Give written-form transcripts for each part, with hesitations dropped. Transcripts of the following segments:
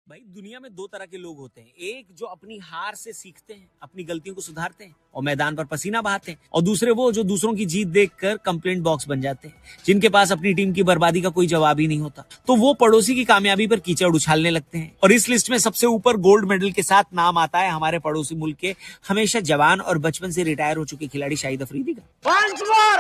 भाई दुनिया में दो तरह के लोग होते हैं, एक जो अपनी हार से सीखते हैं, अपनी गलतियों को सुधारते हैं और मैदान पर पसीना बहाते हैं, और दूसरे वो जो दूसरों की जीत देखकर कंप्लेंट बॉक्स बन जाते हैं, जिनके पास अपनी टीम की बर्बादी का कोई जवाब ही नहीं होता। तो वो पड़ोसी की कामयाबी पर कीचड़ उछालने लगते हैं। और इस लिस्ट में सबसे ऊपर गोल्ड मेडल के साथ नाम आता है हमारे पड़ोसी मुल्क के हमेशा जवान और बचपन से रिटायर हो चुके खिलाड़ी शाहिद अफरीदी का। once more!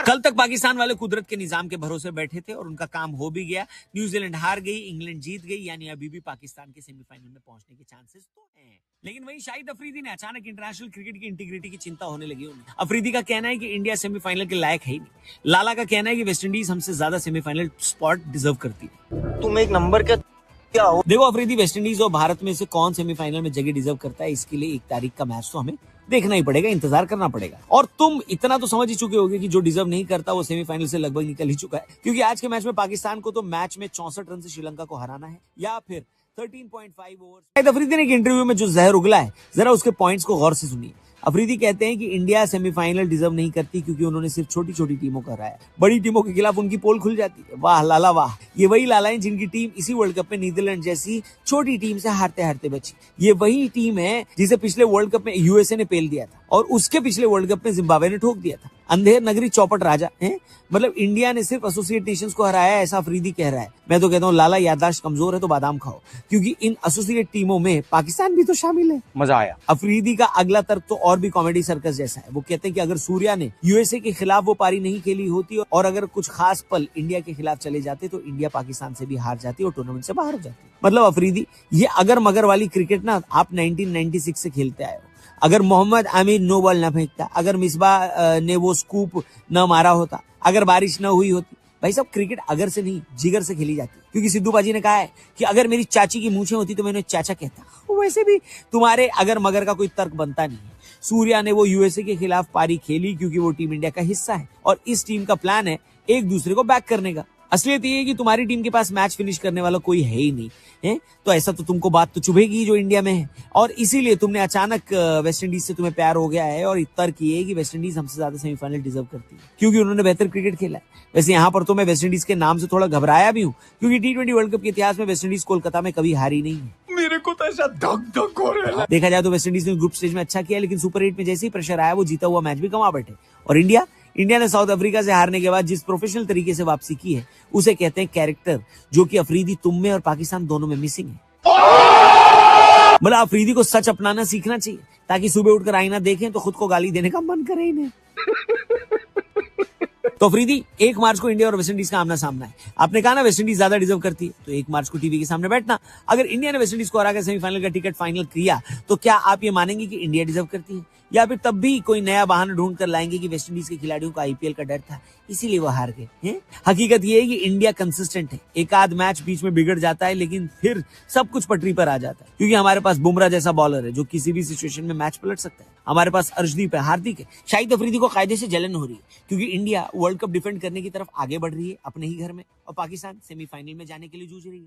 कल तक पाकिस्तान वाले कुदरत के निजाम के भरोसे बैठे थे और उनका काम हो भी गया। न्यूजीलैंड हार गई, इंग्लैंड जीत गई, यानी अभी भी पाकिस्तान के सेमीफाइनल में पहुंचने के चांसेस तो हैं। लेकिन वही शाहिद अफरीदी ने अचानक इंटरनेशनल क्रिकेट की इंटीग्रिटी की चिंता होने लगी उन्हें। अफरीदी का कहना है कि इंडिया सेमीफाइनल के लायक है ही नहीं। लाला का कहना है कि वेस्टइंडीज हमसे ज्यादा सेमीफाइनल स्पॉट डिजर्व करती है। तुम एक नंबर क्या हो? देखो अफरीदी, वेस्टइंडीज और भारत में से कौन सेमीफाइनल में जगह डिजर्व करता है, इसके लिए 1 तारीख का मैच तो हमें देखना ही पड़ेगा, इंतजार करना पड़ेगा। और तुम इतना तो समझ ही चुके होगे कि जो डिजर्व नहीं करता वो सेमीफाइनल से लगभग निकल ही चुका है, क्योंकि आज के मैच में पाकिस्तान को तो मैच में 64 रन से श्रीलंका को हराना है, या फिर 13.5 ओवर। शाहिद अफरीदी ने एक इंटरव्यू में जो जहर उगला है, जरा उसके पॉइंट्स को गौर से सुनिए। अफरीदी कहते हैं कि इंडिया सेमीफाइनल डिजर्व नहीं करती क्योंकि उन्होंने सिर्फ छोटी छोटी टीमों को हराया, बड़ी टीमों के खिलाफ उनकी पोल खुल जाती है। वाह लाला वाह, ये वही लाला है जिनकी टीम इसी वर्ल्ड कप में नीदरलैंड जैसी छोटी टीम से हारते हारते बची। ये वही टीम है जिसे पिछले वर्ल्ड कप में यूएसए ने पेल दिया था और उसके पिछले वर्ल्ड कप में जिम्बाब्वे ने ठोक दिया था। अंधेर नगरी चौपट राजा है, मतलब इंडिया ने सिर्फ एसोसिएट नेशंस को हराया, ऐसा अफरीदी कह रहा है। मैं तो कहता हूँ लाला, याददाश्त कमजोर है तो बादाम खाओ, क्योंकि इन एसोसिएट टीमों में पाकिस्तान भी तो शामिल है। मजा आया। अफरीदी का अगला तर्क तो और भी कॉमेडी सर्कस जैसा है। वो कहते हैं कि अगर सूर्या ने यूएसए के खिलाफ वो पारी नहीं खेली होती और अगर कुछ खास पल इंडिया के खिलाफ चले जाते तो इंडिया पाकिस्तान से भी हार जाती और टूर्नामेंट से बाहर हो जाती। मतलब अफरीदी, ये अगर मगर वाली क्रिकेट ना आप 1996 से खेलते आए हो, अगर मोहम्मद आमिर नो बॉल न फेंकता, अगर मिसबाह ने वो स्कूप न मारा होता, अगर बारिश न हुई होती, भाई साहब क्रिकेट अगर से नहीं जिगर से खेली जाती। क्योंकि सिद्धू बाजी ने कहा है कि अगर मेरी चाची की मूछें होती तो मैं उन्हें चाचा कहता। वैसे भी तुम्हारे अगर मगर का कोई तर्क बनता नहीं है। सूर्या ने वो यूएसए के खिलाफ पारी खेली क्योंकि वो टीम इंडिया का हिस्सा है और इस टीम का प्लान है एक दूसरे को बैक करने का। असलियत ये है कि तुम्हारी टीम के पास मैच फिनिश करने वाला कोई है ही नहीं है, तो ऐसा तो तुमको बात तो चुभेगी जो इंडिया में है, और इसीलिए तुमने अचानक वेस्टइंडीज से तुम्हें प्यार हो गया है। और तर्क ये है कि वेस्टइंडीज हमसे ज्यादा सेमीफाइनल डिजर्व करती है क्योंकि उन्होंने बेहतर क्रिकेट खेला है। वैसे यहाँ पर तो मैं वेस्टइंडीज के नाम से थोड़ा घबराया भी हूँ, क्योंकि T20 वर्ल्ड कप के इतिहास में वेस्टइंडीज कोलकाता में कभी हारी नहीं है। मेरे को तो ऐसा धक धक हो रहा है। देखा जाए तो वेस्टइंडीज ने ग्रुप स्टेज में अच्छा किया, लेकिन सुपर 8 में जैसे ही प्रेशर आया वो जीता हुआ मैच भी गंवा बैठे। और इंडिया ने साउथ अफ्रीका से हारने के बाद जिस प्रोफेशनल तरीके से वापसी की है उसे कहते हैं कैरेक्टर, जो कि अफरीदी तुम में और पाकिस्तान दोनों में मिसिंग है। मतलब अफरीदी को सच अपनाना सीखना चाहिए ताकि सुबह उठकर आईना देखें तो खुद को गाली देने का मन करे इन्हें। तो अफरीदी, 1 मार्च को इंडिया और वेस्टइंडीज का आमना सामना है। आपने कहा ना वेस्टइंडीज ज्यादा डिजर्व करती है, तो 1 मार्च को टीवी के सामने बैठना। अगर इंडिया ने वेस्टइंडीज को हराकर सेमीफाइनल का टिकट फाइनल किया तो क्या आप ये मानेंगे कि इंडिया डिजर्व करती है, या फिर तब भी कोई नया बहाना ढूंढ कर लाएंगे कि वेस्टइंडीज के खिलाड़ियों को आईपीएल का डर था इसीलिए वो हार गए हैं? हकीकत ये है कि इंडिया कंसिस्टेंट है। एक आध मैच बीच में बिगड़ जाता है लेकिन फिर सब कुछ पटरी पर आ जाता है, क्योंकि हमारे पास बुमराह जैसा बॉलर है जो किसी भी सिचुएशन में मैच पलट सकता है। हमारे पास अर्शदीप है, हार्दिक है। शाहिद अफरीदी को कायदे से जलन हो रही है क्योंकि इंडिया वर्ल्ड कप डिफेंड करने की तरफ आगे बढ़ रही है अपने ही घर में, और पाकिस्तान सेमीफाइनल में जाने के लिए जूझ रही है।